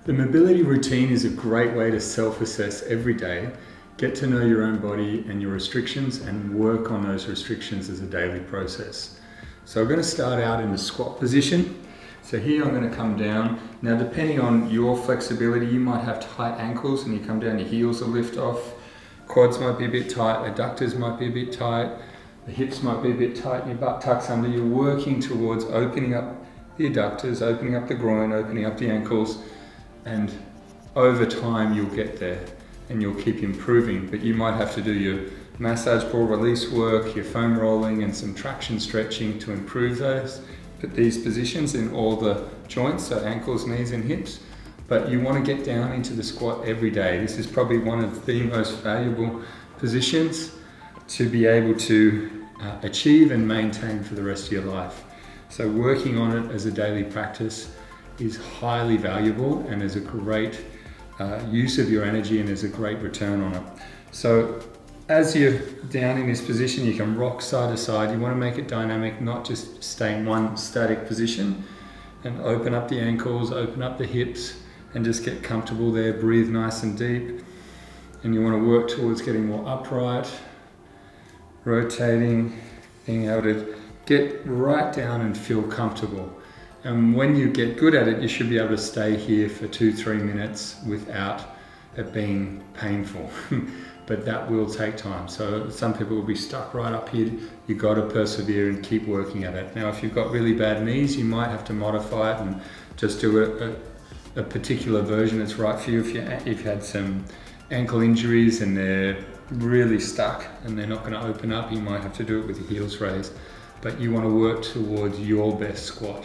The mobility routine is a great way to self-assess every day, get to know your own body and your restrictions, and work on those restrictions as a daily process. So we're going to start out in the squat position. So here I'm going to come down. Now depending on your flexibility, you might have tight ankles and you come down, your heels will lift off, quads might be a bit tight, adductors might be a bit tight, the hips might be a bit tight, and your butt tucks under. You're working towards opening up the adductors, opening up the groin, opening up the ankles, and over time you'll get there and you'll keep improving. But you might have to do your massage ball release work, your foam rolling and some traction stretching to improve those. Put these positions in all the joints, so ankles, knees and hips. But you want to get down into the squat every day. This is probably one of the most valuable positions to be able to achieve and maintain for the rest of your life. So working on it as a daily practice is highly valuable and is a great use of your energy and is a great return on it. So as you're down in this position, you can rock side to side. You want to make it dynamic, not just stay in one static position, and open up the ankles, open up the hips, and just get comfortable there. Breathe nice and deep. And you want to work towards getting more upright, rotating, being able to get right down and feel comfortable. And when you get good at it, you should be able to stay here for 2-3 minutes without it being painful. But that will take time. So some people will be stuck right up here. You've got to persevere and keep working at it. Now, if you've got really bad knees, you might have to modify it and just do a particular version that's right for you. If you've had some ankle injuries and they're really stuck and they're not going to open up, you might have to do it with your heels raised. But you want to work towards your best squat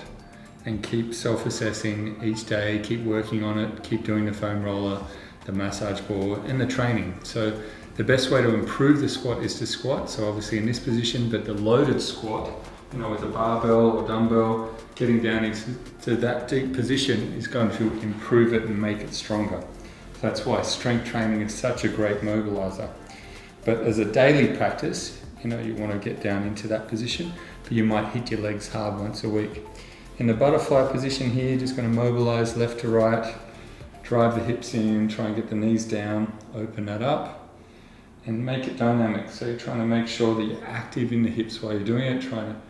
and keep self-assessing each day, keep working on it, keep doing the foam roller, the massage ball and the training. So the best way to improve the squat is to squat. So obviously in this position, but the loaded squat, with a barbell or dumbbell, getting down into that deep position is going to improve it and make it stronger. So that's why strength training is such a great mobilizer. But as a daily practice, you want to get down into that position, but you might hit your legs hard once a week. In the butterfly position here, just going to mobilize left to right, drive the hips in, try and get the knees down, open that up, and make it dynamic. So you're trying to make sure that you're active in the hips while you're doing it, trying to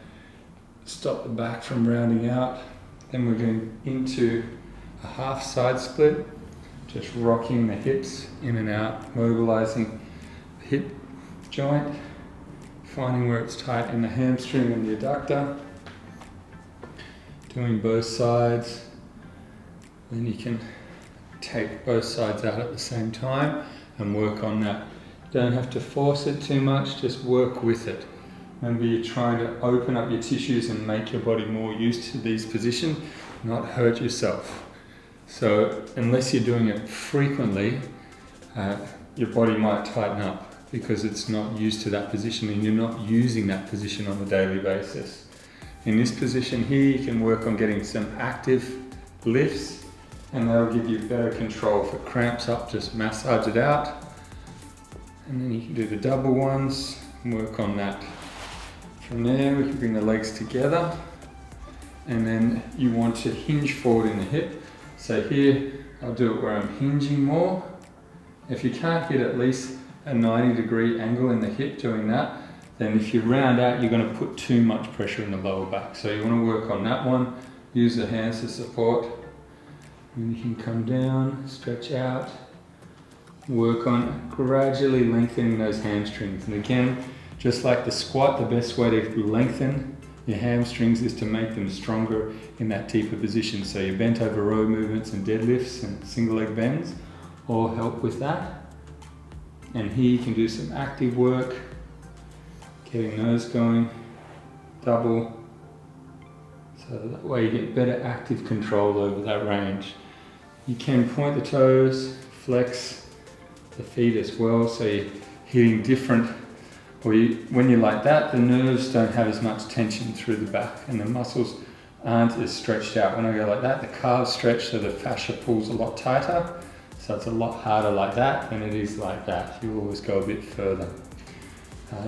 stop the back from rounding out. Then we're going into a half side split, just rocking the hips in and out, mobilizing the hip joint, finding where it's tight in the hamstring and the adductor, doing both sides. Then you can take both sides out at the same time and work on that. Don't have to force it too much, just work with it. Remember, you're trying to open up your tissues and make your body more used to these positions, not hurt yourself. So unless you're doing it frequently, your body might tighten up because it's not used to that position and you're not using that position on a daily basis. In this position here, you can work on getting some active lifts and that'll give you better control. If it cramps up, just massage it out. And then you can do the double ones and work on that. From there, we can bring the legs together. And then you want to hinge forward in the hip. So here, I'll do it where I'm hinging more. If you can't get at least a 90-degree angle in the hip doing that, then if you round out, you're going to put too much pressure in the lower back. So you want to work on that one. Use the hands to support. And you can come down, stretch out, work on gradually lengthening those hamstrings. And again, just like the squat, the best way to lengthen your hamstrings is to make them stronger in that deeper position. So your bent over row movements and deadlifts and single leg bends all help with that. And here you can do some active work, getting those going, double. So that way you get better active control over that range. You can point the toes, flex the feet as well, so you're hitting different, when you're like that, the nerves don't have as much tension through the back and the muscles aren't as stretched out. When I go like that, the calves stretch so the fascia pulls a lot tighter, so it's a lot harder like that than it is like that. You always go a bit further.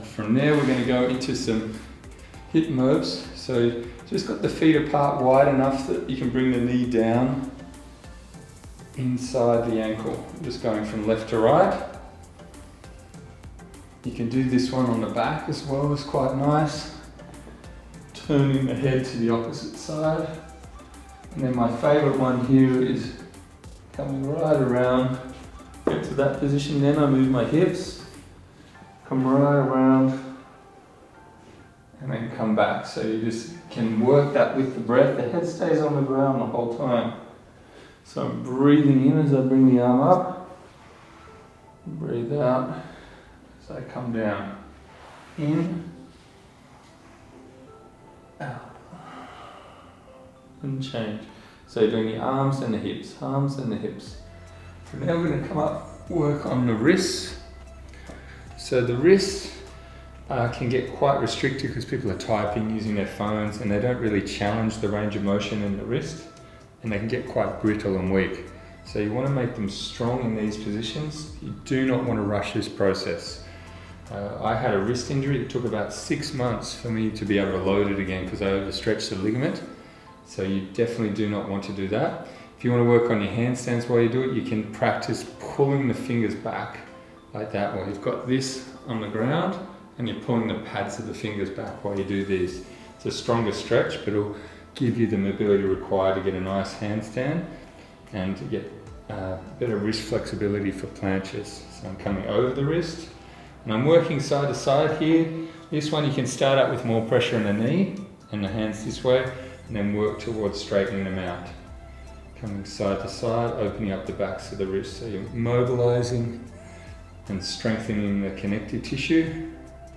From there we're going to go into some hip moves. So just got the feet apart wide enough that you can bring the knee down inside the ankle, just going from left to right. You can do this one on the back as well, it's quite nice. Turning the head to the opposite side. And then my favourite one here is coming right around, get to that position, then I move my hips, come right around, and then come back. So you just can work that with the breath. The head stays on the ground the whole time. So I'm breathing in as I bring the arm up, breathe out as I come down. In, out, and change. So you're doing the arms and the hips, arms and the hips. So now we're going to come up, work on the wrists. So the wrists can get quite restricted because people are typing using their phones and they don't really challenge the range of motion in the wrist, and they can get quite brittle and weak. So you want to make them strong in these positions. You do not want to rush this process. I had a wrist injury. It took about 6 months for me to be able to load it again because I overstretched the ligament. So you definitely do not want to do that. If you want to work on your handstands while you do it, you can practice pulling the fingers back like that, while you've got this on the ground and you're pulling the pads of the fingers back while you do these. It's a stronger stretch, but it'll give you the mobility required to get a nice handstand and to get better wrist flexibility for planches. So I'm coming over the wrist and I'm working side to side here. This one you can start out with more pressure in the knee and the hands this way, and then work towards straightening them out. Coming side to side, opening up the backs of the wrists. So you're mobilizing and strengthening the connective tissue.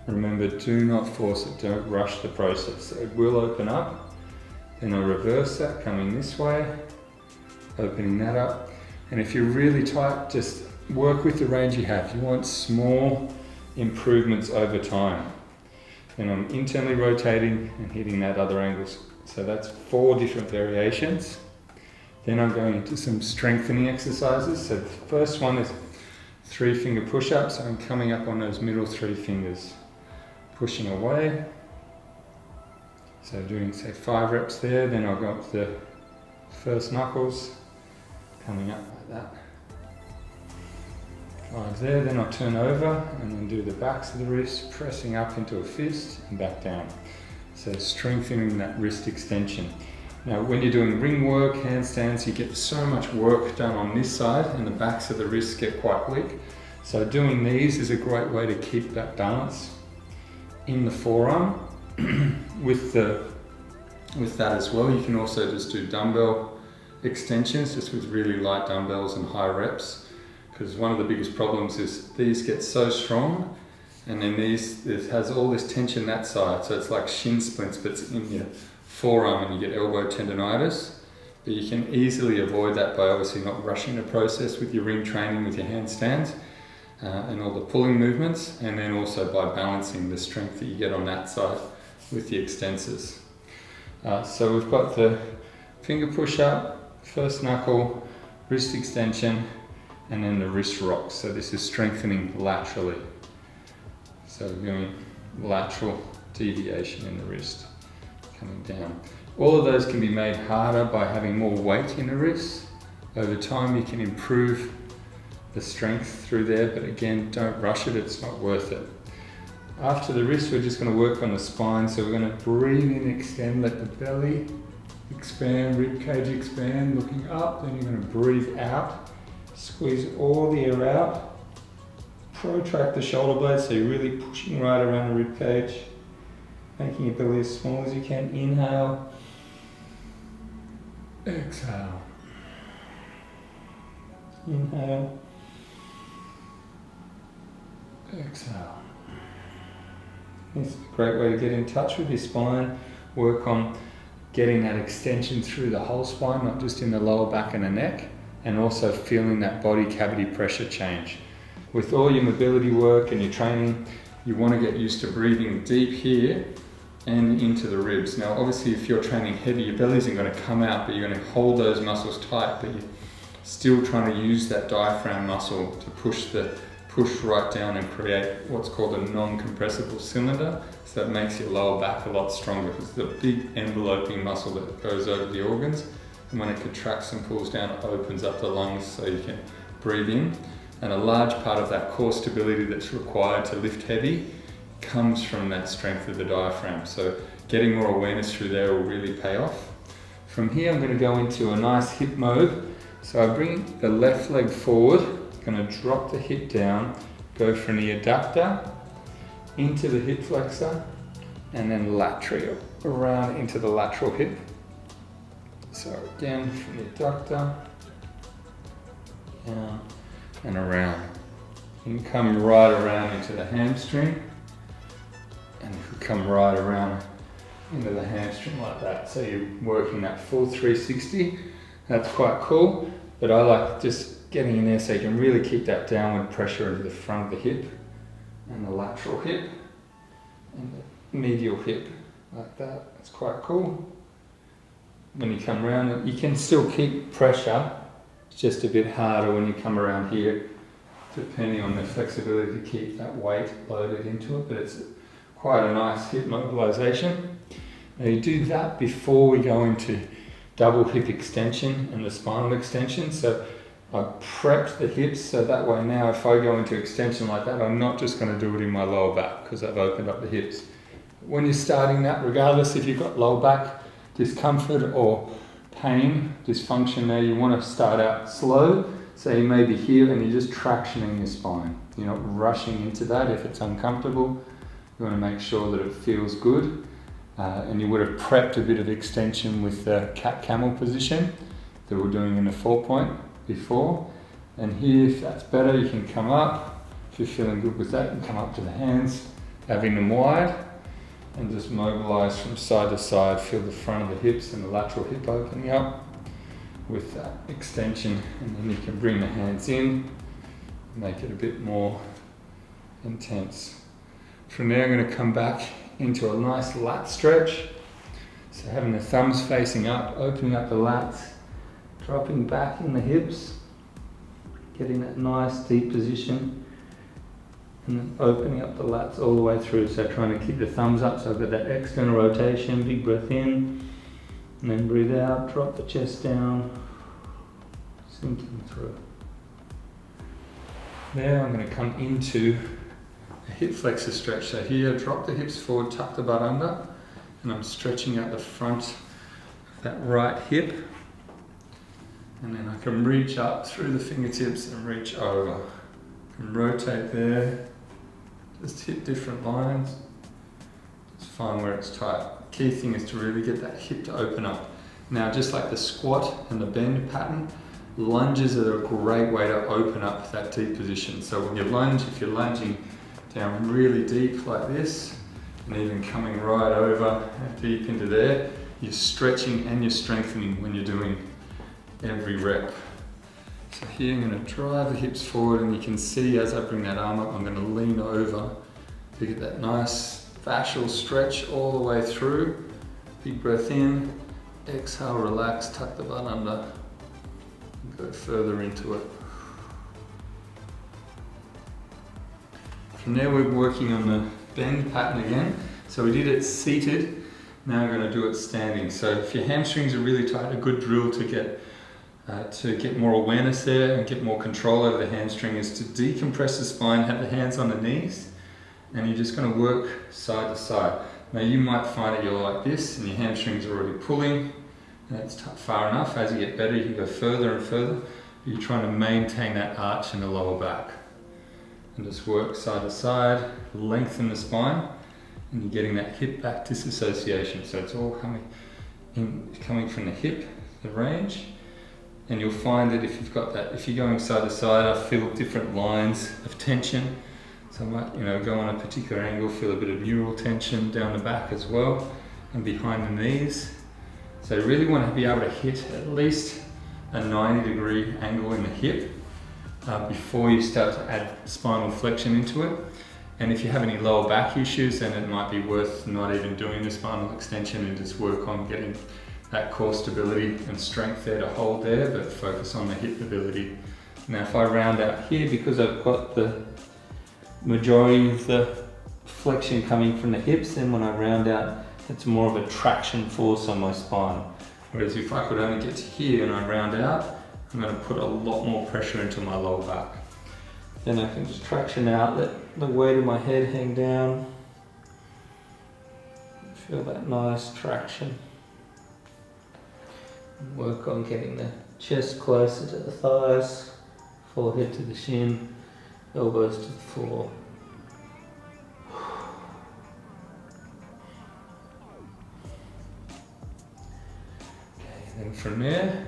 Remember, do not force it, don't rush the process. So it will open up, then I'll reverse that, coming this way, opening that up. And if you're really tight, just work with the range you have. You want small improvements over time. Then I'm internally rotating and hitting that other angle. So that's 4 different variations. Then I'm going into some strengthening exercises. So the first one is 3-finger push-ups. I'm coming up on those middle 3 fingers, pushing away. So doing, say, 5 reps there. Then I'll go up to the first knuckles, coming up like that. 5 there. Then I'll turn over and then do the backs of the wrists, pressing up into a fist and back down. So strengthening that wrist extension. Now when you're doing ring work, handstands, you get so much work done on this side and the backs of the wrists get quite weak. So doing these is a great way to keep that balance in the forearm. With that as well, you can also just do dumbbell extensions, just with really light dumbbells and high reps. Because one of the biggest problems is these get so strong, and then this has all this tension that side, so it's like shin splints, but it's in your forearm and you get elbow tendonitis. But you can easily avoid that by obviously not rushing the process with your ring training, with your handstands and all the pulling movements, and then also by balancing the strength that you get on that side with the extensors. So we've got the finger push up, first knuckle, wrist extension, and then the wrist rock. So this is strengthening laterally. So we're doing lateral deviation in the wrist, coming down. All of those can be made harder by having more weight in the wrist. Over time you can improve the strength through there, but again, don't rush it, it's not worth it. After the wrist, we're just going to work on the spine. So we're going to breathe in, extend, let the belly expand, rib cage expand, looking up. Then you're going to breathe out, squeeze all the air out, protract the shoulder blades, so you're really pushing right around the rib cage, making your belly as small as you can. Inhale, exhale, inhale, exhale. It's a great way to get in touch with your spine, work on getting that extension through the whole spine, not just in the lower back and the neck, and also feeling that body cavity pressure change. With all your mobility work and your training, you want to get used to breathing deep here and into the ribs. Now obviously if you're training heavy, your belly isn't going to come out, but you're going to hold those muscles tight, but you're still trying to use that diaphragm muscle to push right down and create what's called a non-compressible cylinder. So that makes your lower back a lot stronger, because the big enveloping muscle that goes over the organs And when it contracts and pulls down, it opens up the lungs so you can breathe in. And a large part of that core stability that's required to lift heavy comes from that strength of the diaphragm. So getting more awareness through there will really pay off. From here, I'm going to go into a nice hip mode. So I bring the left leg forward, I'm going to drop the hip down, go from the adductor into the hip flexor, and then lateral around into the lateral hip. So again, from the adductor, down and around. You can come right around into the hamstring, and you can come right around into the hamstring like that. So you're working that full 360. That's quite cool, but I like just getting in there so you can really keep that downward pressure into the front of the hip and the lateral hip and the medial hip like that. That's quite cool. When you come around, you can still keep pressure. It's just a bit harder when you come around here, depending on the flexibility to keep that weight loaded into it, but it's quite a nice hip mobilization. Now you do that before we go into double hip extension and the spinal extension. So I prepped the hips so that way now if I go into extension like that, I'm not just going to do it in my lower back because I've opened up the hips. When you're starting that, regardless if you've got lower back discomfort or pain, dysfunction there, you want to start out slow. So you may be here and you're just tractioning your spine. You're not rushing into that if it's uncomfortable. You want to make sure that it feels good. And you would have prepped a bit of extension with the cat-camel position that we're doing in the 4-point before. And here, if that's better, you can come up. If you're feeling good with that, you can come up to the hands, having them wide, and just mobilize from side to side. Feel the front of the hips and the lateral hip opening up with that extension. And then you can bring the hands in, make it a bit more intense. From there, I'm going to come back into a nice lat stretch. So having the thumbs facing up, opening up the lats, dropping back in the hips, getting that nice deep position, and then opening up the lats all the way through. So trying to keep the thumbs up, so I've got that external rotation, big breath in, and then breathe out, drop the chest down, sinking through. Now I'm going to come into a hip flexor stretch. So here, drop the hips forward, tuck the butt under, and I'm stretching out the front of that right hip. And then I can reach up through the fingertips and reach over. And rotate there. Just hit different lines. Just find where it's tight. Key thing is to really get that hip to open up. Now, just like the squat and the bend pattern, lunges are a great way to open up that deep position. So when you lunge, if you're lunging down really deep like this, and even coming right over and deep into there, you're stretching and you're strengthening when you're doing every rep. So here I'm going to drive the hips forward, and you can see as I bring that arm up, I'm going to lean over to get that nice fascial stretch all the way through. Big breath in, exhale, relax, tuck the butt under, and go further into it. From there, we're working on the bend pattern again. So we did it seated, now we're going to do it standing. So if your hamstrings are really tight, a good drill to get more awareness there and get more control over the hamstring is to decompress the spine, have the hands on the knees, and you're just going to work side to side. Now you might find that you're like this and your hamstrings are already pulling, and that's far enough. As you get better, you can go further and further. You're trying to maintain that arch in the lower back. And just work side to side, lengthen the spine, and you're getting that hip back disassociation. So it's all coming from the hip, the range. And you'll find that if you've got that, if you're going side to side, I feel different lines of tension. So I might, go on a particular angle, feel a bit of neural tension down the back as well, and behind the knees. So you really want to be able to hit at least a 90-degree angle in the hip before you start to add spinal flexion into it. And if you have any lower back issues, then it might be worth not even doing the spinal extension and just work on getting that core stability and strength there to hold there, but focus on the hip ability. Now if I round out here, because I've got the majority of the flexion coming from the hips, then when I round out, it's more of a traction force on my spine. Whereas if I could only get to here and I round out, I'm going to put a lot more pressure into my lower back. Then I can just traction out, let the weight of my head hang down. Feel that nice traction. Work on getting the chest closer to the thighs, forehead to the shin, elbows to the floor. Okay, then from there,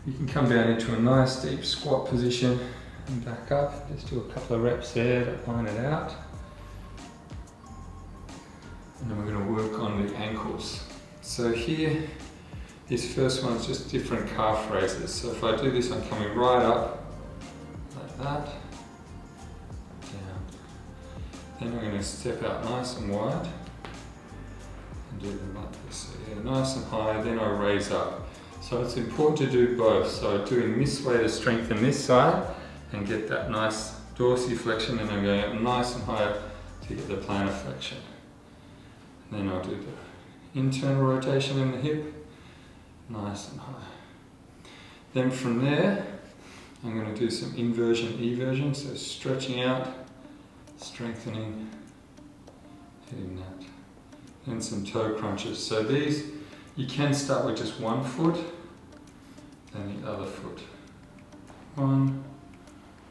you can come down into a nice deep squat position and back up. Just do a couple of reps there to line it out. And then we're going to work on the ankles. So here, this first one's just different calf raises. So if I do this, I'm coming right up, like that, down. Then I'm going to step out nice and wide, and do them like this. So yeah, nice and high, then I raise up. So it's important to do both. So doing this way to strengthen this side, and get that nice dorsiflexion, and I'm going up nice and high to get the plantar flexion. Then I'll do the internal rotation in the hip, nice and high. Then from there, I'm going to do some inversion, eversion, so stretching out, strengthening, hitting that. And some toe crunches. So these, you can start with just one foot, then the other foot. 1,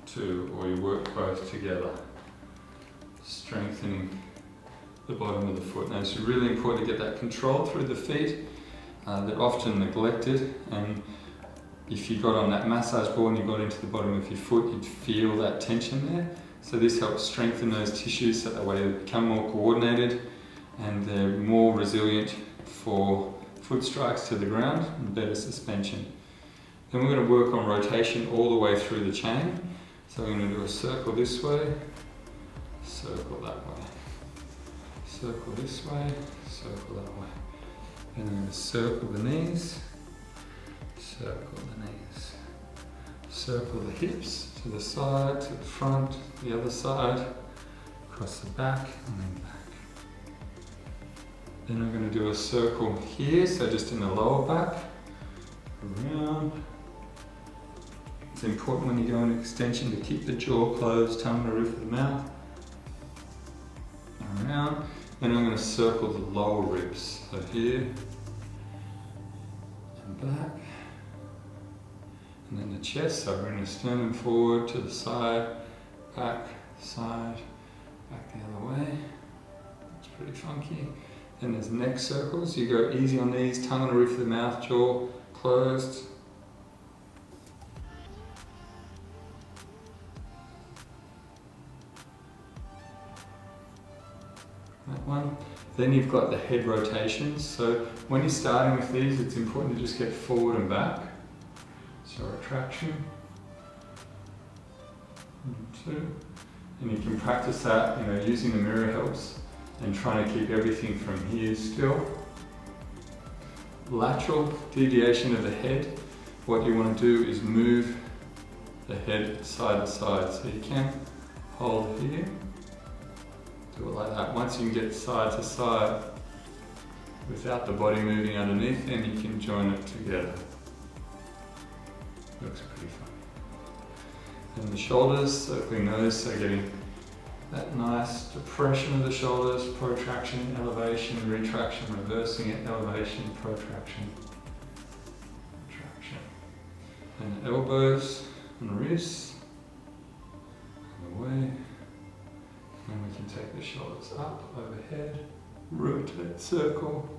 2, or you work both together, strengthening the bottom of the foot. Now it's really important to get that control through the feet. They're often neglected, and if you got on that massage ball and you got into the bottom of your foot, you'd feel that tension there. So this helps strengthen those tissues so that way they become more coordinated and they're more resilient for foot strikes to the ground and better suspension. Then we're going to work on rotation all the way through the chain. So we're going to do a circle this way, circle that way. Circle this way, circle that way. And then circle the knees, circle the knees. Circle the hips to the side, to the front, the other side, across the back, and then back. Then I'm going to do a circle here, so just in the lower back, around. It's important when you go in extension to keep the jaw closed, tongue on the roof of the mouth. Around. Then I'm going to circle the lower ribs. So here and back. And then the chest, so bring the sternum forward to the side, back, back the other way. It's pretty funky. Then there's neck circles. You go easy on these, tongue on the roof of the mouth, jaw closed. That one. Then you've got the head rotations. So when you're starting with these, it's important to just get forward and back. So retraction. 1, 2. And you can practice that, using the mirror helps, and trying to keep everything from here still. Lateral deviation of the head. What you want to do is move the head side to side. So you can hold here. Do it like that. Once you can get side to side without the body moving underneath, then you can join it together. Looks pretty fun. And the shoulders, circling those, so getting that nice depression of the shoulders, protraction, elevation, retraction, reversing it, elevation, protraction, retraction. And the elbows and wrists, and away. And we can take the shoulders up, overhead, rotate, circle,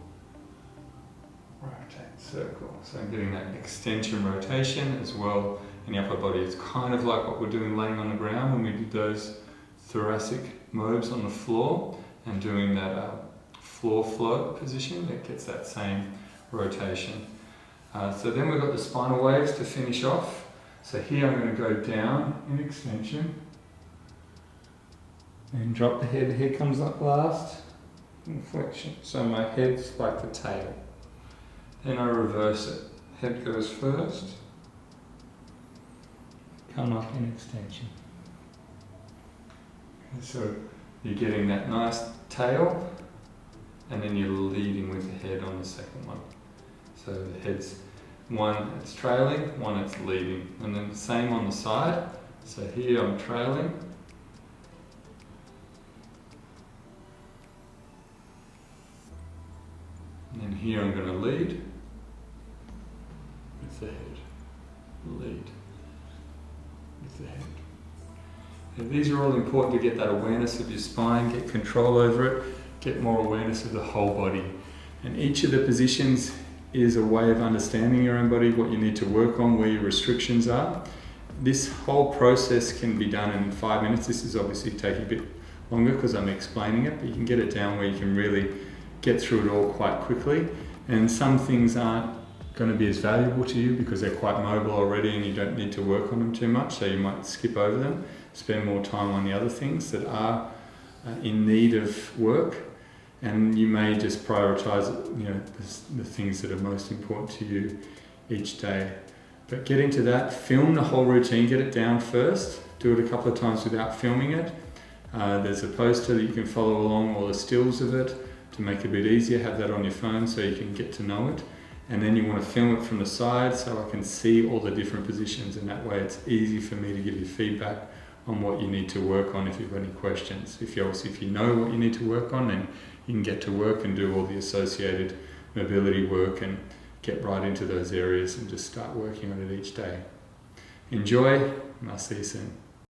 rotate, circle. So I'm getting that extension rotation as well in the upper body. It's kind of like what we're doing laying on the ground when we did those thoracic mobs on the floor and doing that floor float position. It gets that same rotation. So then we've got the spinal waves to finish off. So here I'm going to go down in extension. And drop the head comes up last, inflection. So my head's like the tail. Then I reverse it. Head goes first, come up in extension. And so you're getting that nice tail, and then you're leading with the head on the second one. So the head's one it's trailing, one it's leading, and then the same on the side. So here I'm trailing, and then here I'm going to lead with the head, lead with the head. Now, these are all important to get that awareness of your spine, get control over it, get more awareness of the whole body. And each of the positions is a way of understanding your own body, what you need to work on, where your restrictions are. This whole process can be done in 5 minutes. This is obviously taking a bit longer because I'm explaining it, but you can get it down where you can really get through it all quite quickly. And some things aren't going to be as valuable to you because they're quite mobile already and you don't need to work on them too much, so you might skip over them, spend more time on the other things that are in need of work. And you may just prioritise, the things that are most important to you each day. But get into that, film the whole routine, get it down first, do it a couple of times without filming it. There's a poster that you can follow along, all the stills of it, to make it a bit easier. Have that on your phone so you can get to know it. And then you want to film it from the side so I can see all the different positions, and that way it's easy for me to give you feedback on what you need to work on if you've got any questions. If you know what you need to work on, then you can get to work and do all the associated mobility work and get right into those areas and just start working on it each day. Enjoy, and I'll see you soon.